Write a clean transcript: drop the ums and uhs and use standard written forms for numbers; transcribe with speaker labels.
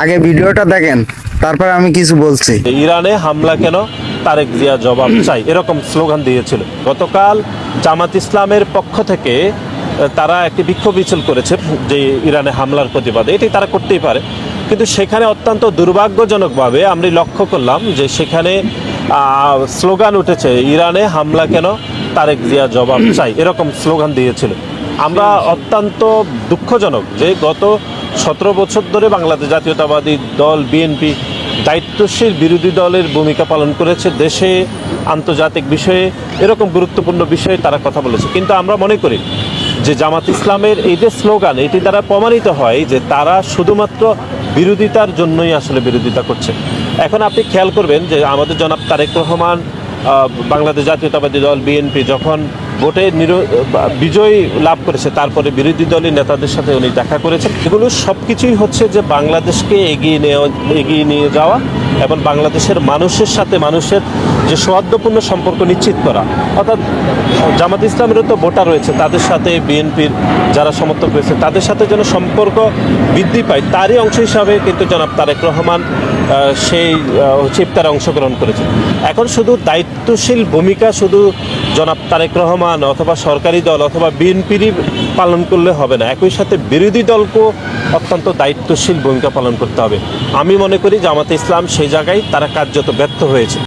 Speaker 1: আগে ভিডিওটা দেখেন, তারপর আমি কিছু বলছি।
Speaker 2: ইরানে হামলা কেন, তারেক জিয়া জবাব চাই, এরকম স্লোগান দিয়েছিল। গতকাল জামাত ইসলামের পক্ষ থেকে তারা একটি বিক্ষোভ মিছিল করেছে যে ইরানে হামলার প্রতিবাদে। এটি তারা করতেই পারে, কিন্তু সেখানে অত্যন্ত দুর্ভাগ্যজনকভাবে আমরা লক্ষ্য করলাম যে সেখানে স্লোগান উঠেছে, ইরানে হামলা কেন, তারেক জিয়া জবাব চাই, এরকম স্লোগান দিয়েছিল। আমরা অত্যন্ত দুঃখজনক যে গত 17 বছর ধরে বাংলাদেশ জাতীয়তাবাদী দল বিএনপি দায়িত্বশীল বিরোধী দলের ভূমিকা পালন করেছে। দেশে আন্তর্জাতিক বিষয়ে এরকম গুরুত্বপূর্ণ বিষয়ে তারা কথা বলেছে, কিন্তু আমরা মনে করি যে জামাত ইসলামের এই যে স্লোগান, এটি দ্বারা প্রমাণিত হয় যে তারা শুধুমাত্র বিরোধিতার জন্যই আসলে বিরোধিতা করছে। এখন আপনি খেয়াল করবেন যে আমাদের জনাব তারেক রহমান বাংলাদেশ জাতীয়তাবাদী দল বিএনপি যখন ভোটে বিজয় লাভ করেছে, তারপরে বিরোধী দলের নেতাদের সাথে উনি দেখা করেছেন। এগুলো সব কিছুই হচ্ছে যে বাংলাদেশকে এগিয়ে নিয়ে যাওয়া এবং বাংলাদেশের মানুষের সাথে মানুষের যে সৌহার্দ্যপূর্ণ সম্পর্ক নিশ্চিত করা। অর্থাৎ জামাত ইসলামেরও তো ভোটার রয়েছে, তাদের সাথে বিএনপির যারা সমর্থক রয়েছে তাদের সাথে যেন সম্পর্ক বৃদ্ধি পায়, তারই অংশ হিসাবে কিন্তু জনাব তারেক রহমান সেই ইফতারে অংশগ্রহণ করেছে। এখন শুধু দায়িত্বশীল ভূমিকা শুধু জনাব তারেক রহমান অথবা সরকারি দল অথবা বিএনপিরই পালন করলে হবে না, একই সাথে বিরোধী দলকেও অত্যন্ত দায়িত্বশীল ভূমিকা পালন করতে হবে। আমি মনে করি জামাতে ইসলাম সেই জায়গায় তারা কার্যত ব্যর্থ হয়েছে।